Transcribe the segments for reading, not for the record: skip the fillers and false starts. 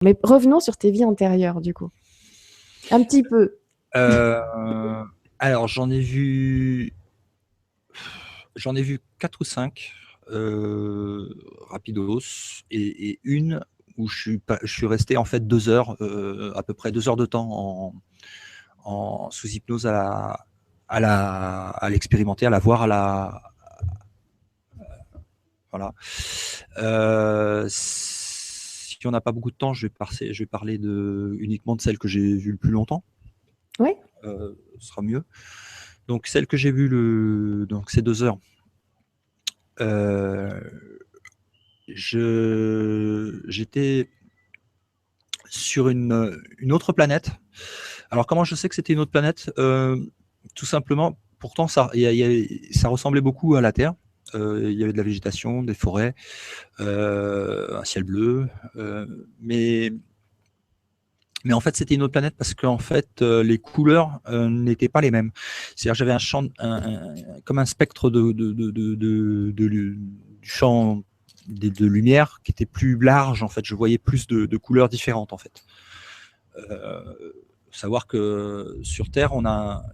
Mais revenons sur tes vies antérieures, du coup. Un petit peu. Alors, j'en ai vu 4 ou 5 rapidos et une où je suis resté en fait 2 heures, à peu près 2 heures de temps sous hypnose à l'expérimenter, à la voir, voilà. Si on n'a pas beaucoup de temps, je vais parler uniquement de celle que j'ai vue le plus longtemps. Oui. Ce sera mieux. Donc celle que j'ai vue donc c'est 2 heures. J'étais sur une autre planète. Alors comment je sais que c'était une autre planète? Tout simplement, pourtant ça ressemblait beaucoup à la Terre. Il y avait de la végétation, des forêts, un ciel bleu, mais en fait c'était une autre planète parce qu'en fait les couleurs n'étaient pas les mêmes. C'est-à-dire j'avais un champ, comme un spectre du champ de lumière qui était plus large. En fait, je voyais plus de couleurs différentes en fait. Savoir que sur Terre,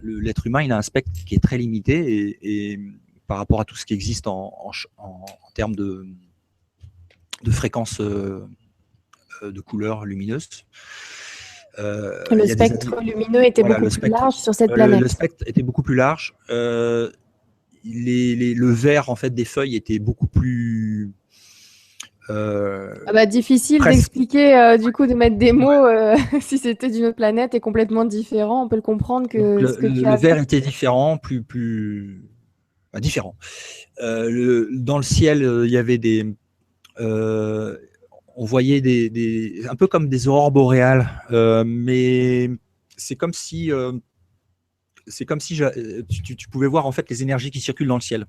l'être humain, il a un spectre qui est très limité et par rapport à tout ce qui existe en termes de fréquences de couleurs lumineuses. Le spectre lumineux était beaucoup plus large sur cette planète. Le spectre était beaucoup plus large. Le vert en fait des feuilles était beaucoup plus difficile d'expliquer, du coup, de mettre des mots si c'était d'une autre planète et complètement différent. On peut le comprendre que donc, ce que tu le as vert vu. était différent, différent. Dans le ciel, il y avait on voyait un peu comme des aurores boréales, mais c'est comme si tu pouvais voir en fait les énergies qui circulent dans le ciel.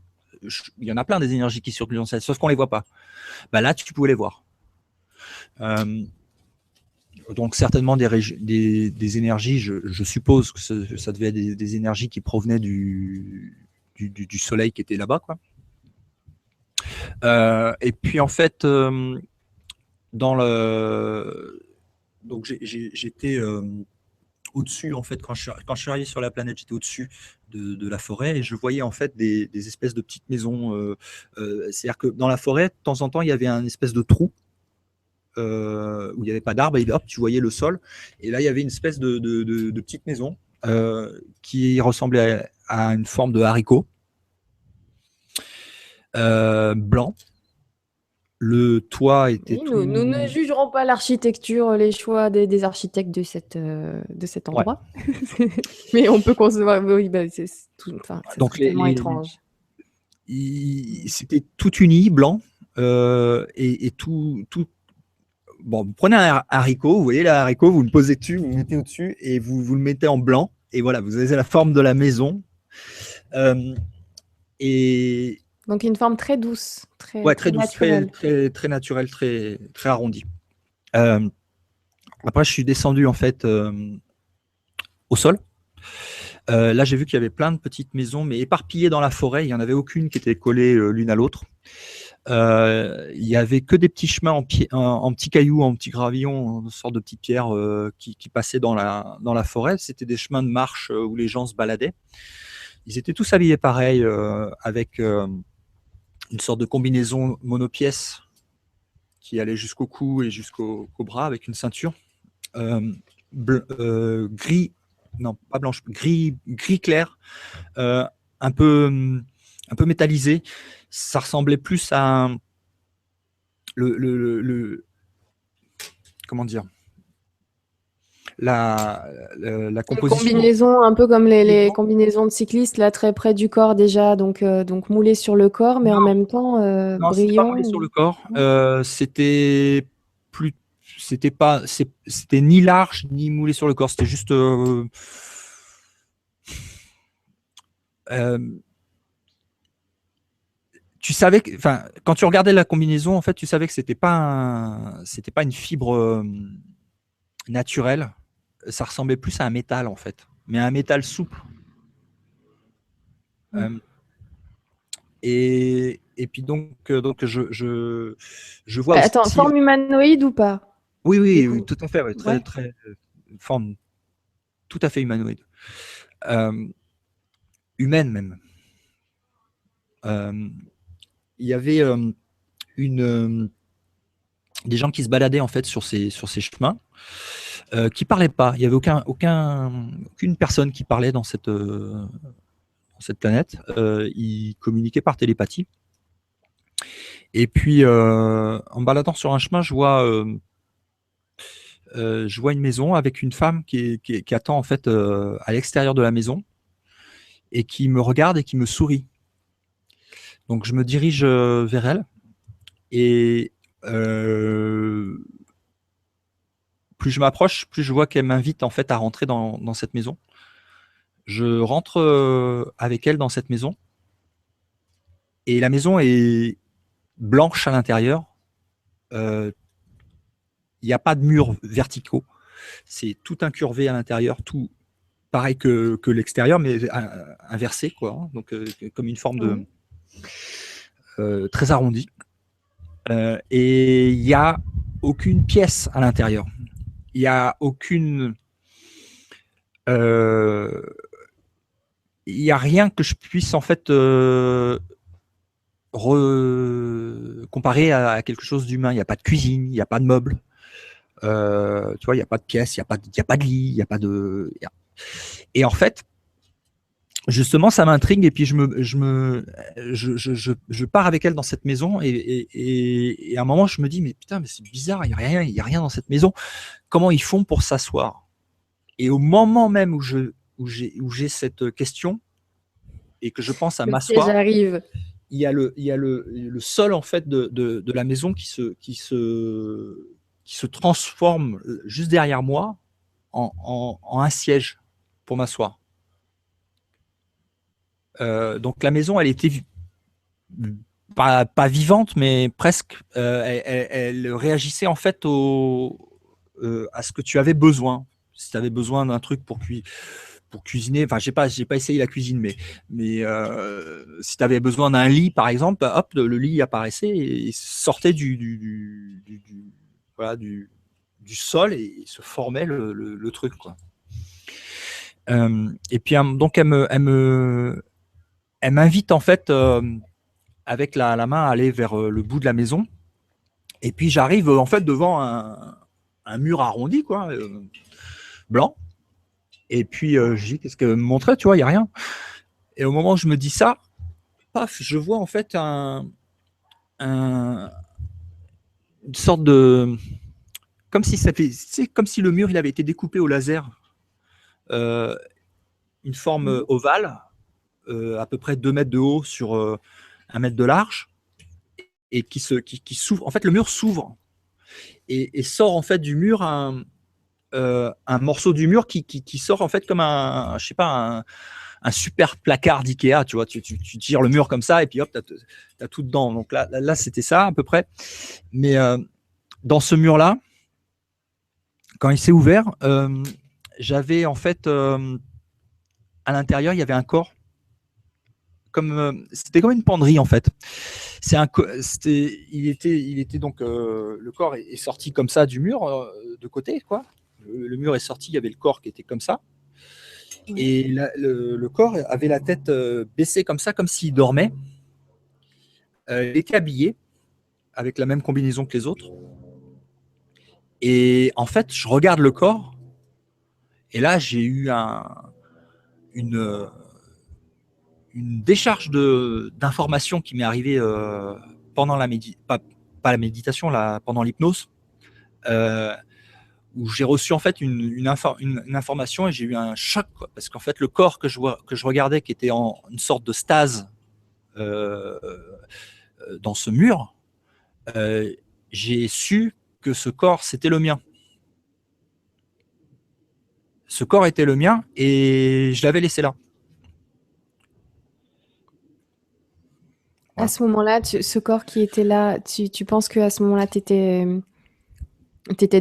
Il y en a plein des énergies qui circulent dans le ciel, sauf qu'on les voit pas. Bah là, tu pouvais les voir. Donc certainement des énergies, je suppose que ça devait être des énergies qui provenaient du soleil qui était là-bas, quoi. Et puis en fait, donc j'étais au-dessus, en fait, quand je suis arrivé sur la planète, j'étais au-dessus de la forêt et je voyais en fait des espèces de petites maisons. C'est-à-dire que dans la forêt, de temps en temps, il y avait un espèce de trou où il n'y avait pas d'arbre et hop, tu voyais le sol. Et là, il y avait une espèce de petite maison qui ressemblait à une forme de haricot blanc. Le toit était Oui, nous ne jugerons pas l'architecture, les choix des architectes de cet endroit. Ouais. Mais on peut concevoir. Oui, c'est tellement étrange. C'était tout uni, blanc, et tout. Bon, vous prenez un haricot, vous voyez le haricot, vous le posez dessus, vous le mettez au-dessus et vous le mettez en blanc. Et voilà, vous avez la forme de la maison. Et donc une forme très douce, très, ouais, très douce, naturelle. très naturelle, très arrondie. Après, je suis descendu en fait au sol. Là, j'ai vu qu'il y avait plein de petites maisons, mais éparpillées dans la forêt. Il n'y en avait aucune qui était collée l'une à l'autre. Il y avait que des petits chemins en petits cailloux, en petits gravillons, une sorte de petites pierres qui passaient dans la forêt. C'était des chemins de marche où les gens se baladaient. Ils étaient tous habillés pareil, avec une sorte de combinaison monopièce qui allait jusqu'au cou et jusqu'au bras, avec une ceinture gris, non pas blanche, gris clair, un peu métallisé. Ça ressemblait plus à comment dire, la composition. Une combinaison un peu comme les combinaisons de cyclistes, là très près du corps déjà, donc moulé sur le corps, mais en même temps non, c'était pas moulé sur le corps. C'était ni large ni moulé sur le corps. C'était juste tu savais que, enfin, quand tu regardais la combinaison, en fait, tu savais que c'était pas une fibre naturelle. Ça ressemblait plus à un métal, en fait, mais un métal souple. Et puis donc je vois aussi. Attends, forme humanoïde ou pas? Oui, oui, coup, oui, tout à fait. Ouais, ouais. très forme tout à fait humanoïde. Humaine même. Il y avait des gens qui se baladaient en fait sur ces chemins, qui parlaient pas. Il y avait aucune personne qui parlait dans cette planète. Ils communiquaient par télépathie. Et puis, en baladant sur un chemin, je vois une maison avec une femme qui attend en fait à l'extérieur de la maison et qui me regarde et qui me sourit. Donc je me dirige vers elle et plus je m'approche, plus je vois qu'elle m'invite en fait à rentrer dans cette maison. Je rentre avec elle dans cette maison et la maison est blanche à l'intérieur. Il n'y a pas de murs verticaux. C'est tout incurvé à l'intérieur, tout pareil que l'extérieur, mais inversé, quoi. Hein. Donc, comme une forme de très arrondie. Et il n'y a aucune pièce à l'intérieur. Il n'y a aucune. Il n'y a rien que je puisse en fait comparer à quelque chose d'humain. Il n'y a pas de cuisine, il n'y a pas de meubles. Tu vois, il n'y a pas de pièces, il n'y a pas de lit, il n'y a pas de. Et en fait, justement, ça m'intrigue et puis je pars avec elle dans cette maison et à un moment, je me dis, mais putain, mais c'est bizarre, il y a rien dans cette maison. Comment ils font pour s'asseoir? Et au moment même où j'ai cette question et que je pense à Le piège m'asseoir, arrive. il y a le sol en fait de la maison qui se transforme juste derrière moi en un siège pour m'asseoir. Donc la maison, elle était pas vivante, mais presque. Elle réagissait en fait à ce que tu avais besoin. Si tu avais besoin d'un truc pour cuisiner, enfin, j'ai pas essayé la cuisine, mais si tu avais besoin d'un lit, par exemple, hop, le lit apparaissait et sortait voilà, du sol et se formait le truc, quoi. Et puis donc elle m'invite en fait avec la main à aller vers le bout de la maison. Et puis j'arrive en fait devant un mur arrondi, quoi, blanc. Et puis je dis qu'est-ce qu'elle me montrait, tu vois, il y a rien. Et au moment où je me dis ça, paf, je vois en fait un une sorte de comme si ça fait, c'est comme si le mur il avait été découpé au laser, euh, une forme ovale, à peu près 2 mètres de haut sur 1 mètre de large, et qui s'ouvre. En fait, le mur s'ouvre et sort en fait du mur un morceau du mur qui sort en fait comme je sais pas, un super placard d'Ikea, tu vois, tu tires le mur comme ça et puis hop, t'as tout dedans. Donc là c'était ça à peu près. Mais dans ce mur-là, quand il s'est ouvert, j'avais en fait à l'intérieur, il y avait un corps. C'était comme une penderie en fait. Il était donc le corps est sorti comme ça du mur de côté, quoi. Le mur est sorti, il y avait le corps qui était comme ça. Et le corps avait la tête baissée comme ça, comme s'il dormait. Il était habillé avec la même combinaison que les autres. Et en fait, je regarde le corps. Et là, j'ai eu une, une décharge d'informations qui m'est arrivée pendant pas la méditation, pendant l'hypnose. Euh, où j'ai reçu en fait une information et j'ai eu un choc, quoi, parce qu'en fait le corps que je regardais qui était en une sorte de stase euh, dans ce mur, euh, j'ai su que ce corps c'était le mien. Ce corps était le mien et je l'avais laissé là. À Voilà. ce moment-là, ce corps qui était là, tu penses qu'à ce moment-là, tu étais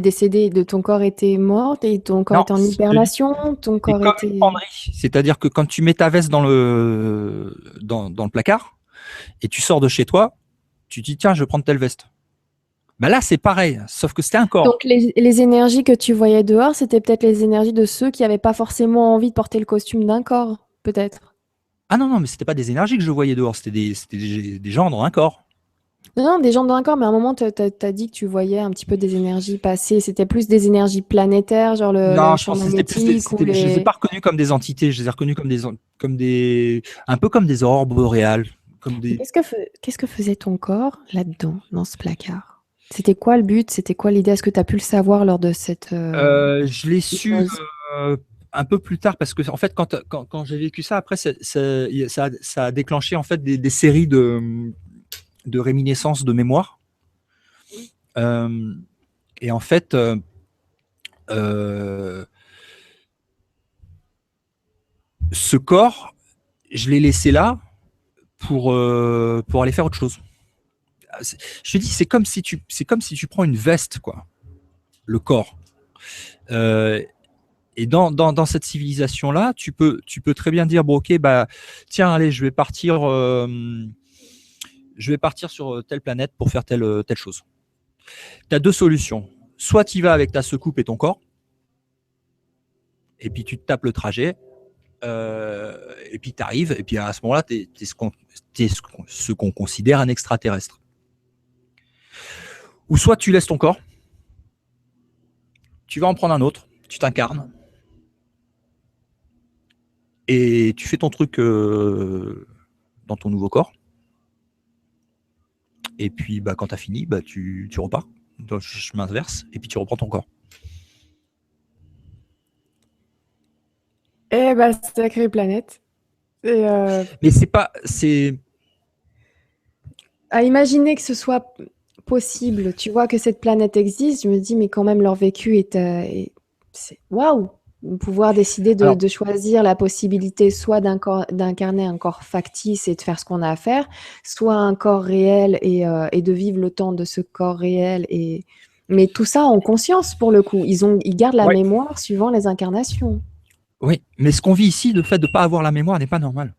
décédé, ton corps était mort, et ton corps Non, était en hibernation, ton c'est corps comme une était... penderie. C'est-à-dire que quand tu mets ta veste dans le placard et tu sors de chez toi, tu dis tiens, je vais prendre telle veste. Bah là, c'est pareil, sauf que c'était un corps. Donc les énergies que tu voyais dehors, c'était peut-être les énergies de ceux qui n'avaient pas forcément envie de porter le costume d'un corps, peut-être. Ah non, non, mais c'était pas des énergies que je voyais dehors, c'était des gens dans un corps. Non, non, des gens dans un corps, mais à un moment, t'as dit que tu voyais un petit peu des énergies passer. C'était plus des énergies planétaires, genre le Non, je champ pense que c'était plus des, magnétique ou je les ai les… pas reconnus comme des entités, je les ai reconnus un peu comme des aurores boréales, comme Mais des. qu'est-ce que faisait ton corps là-dedans, dans ce placard? C'était quoi le but? C'était quoi l'idée? Est-ce que tu as pu le savoir lors de cette Je l'ai su hypnose? un peu plus tard parce que en fait, quand j'ai vécu ça, après, ça a déclenché en fait des séries de réminiscences de mémoire. Euh, et en fait, euh, ce corps, je l'ai laissé là pour aller faire autre chose. Je te dis, c'est comme si tu prends une veste, quoi, le corps. Euh, et dans cette civilisation-là, tu peux très bien dire, bon, ok, bah, tiens, allez, je vais partir sur telle planète pour faire telle chose. Tu as deux solutions. Soit tu y vas avec ta secoupe et ton corps, et puis tu te tapes le trajet, et puis tu arrives, et puis à ce moment-là, tu es, ce qu'on considère un extraterrestre. Ou soit tu laisses ton corps, tu vas en prendre un autre, tu t'incarnes, et tu fais ton truc dans ton nouveau corps. Et puis bah, quand tu as fini, bah, tu repars dans le chemin inverse, et puis tu reprends ton corps. Eh ben, sacrée planète. Et, Mais c'est pas. C'est. à imaginer que ce soit possible, tu vois, que cette planète existe, je me dis, mais quand même, leur vécu c'est waouh! Pouvoir décider Alors, de choisir la possibilité soit d'incarner un corps factice et de faire ce qu'on a à faire, soit un corps réel et de vivre le temps de ce corps réel. Mais tout ça en conscience, pour le coup. Ils gardent la ouais. mémoire suivant les incarnations. Oui, mais ce qu'on vit ici, le fait de ne pas avoir la mémoire n'est pas normal.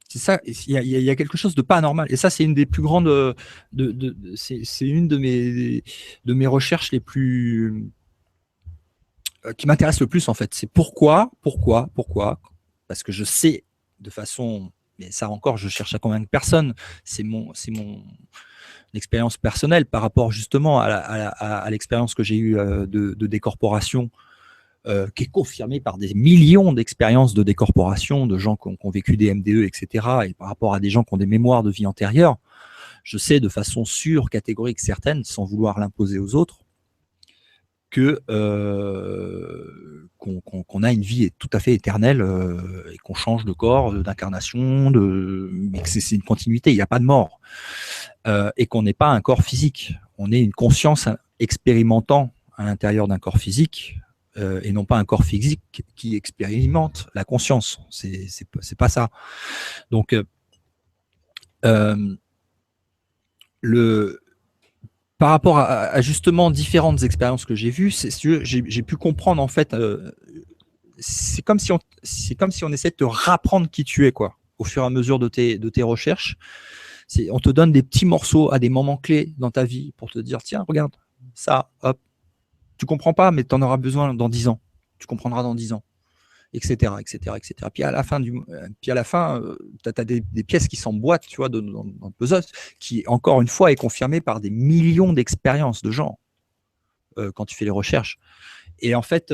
C'est ça, il y a quelque chose de pas anormal. Et ça, c'est une des plus grandes. C'est une de mes recherches les plus. Qui m'intéresse le plus, en fait. C'est pourquoi. Parce que je sais de façon. Mais ça encore, je cherche à convaincre personne. C'est mon expérience personnelle par rapport justement à l'expérience que j'ai eue de décorporation qui est confirmé par des millions d'expériences de décorporation, de gens qui ont vécu des MDE, etc. Et par rapport à des gens qui ont des mémoires de vie antérieure, je sais de façon sûre, catégorique, certaine, sans vouloir l'imposer aux autres, que qu'on a une vie tout à fait éternelle et qu'on change de corps, d'incarnation, mais que c'est une continuité, il n'y a pas de mort. Et qu'on n'est pas un corps physique, on est une conscience expérimentant à l'intérieur d'un corps physique, et non pas un corps physique qui expérimente la conscience. C'est pas ça. Donc, par rapport à justement différentes expériences que j'ai vues, j'ai pu comprendre en fait. C'est comme si on essaie de te rapprendre qui tu es, quoi, au fur et à mesure de tes recherches. On te donne des petits morceaux à des moments clés dans ta vie pour te dire, tiens, regarde, ça, hop, tu comprends pas, mais tu en auras besoin dans 10 ans. Tu comprendras dans 10 ans, etc., etc., etc. Puis à la fin, tu as des pièces qui s'emboîtent, tu vois, dans le puzzle, qui, encore une fois, est confirmé par des millions d'expériences de gens quand tu fais les recherches. Et en fait,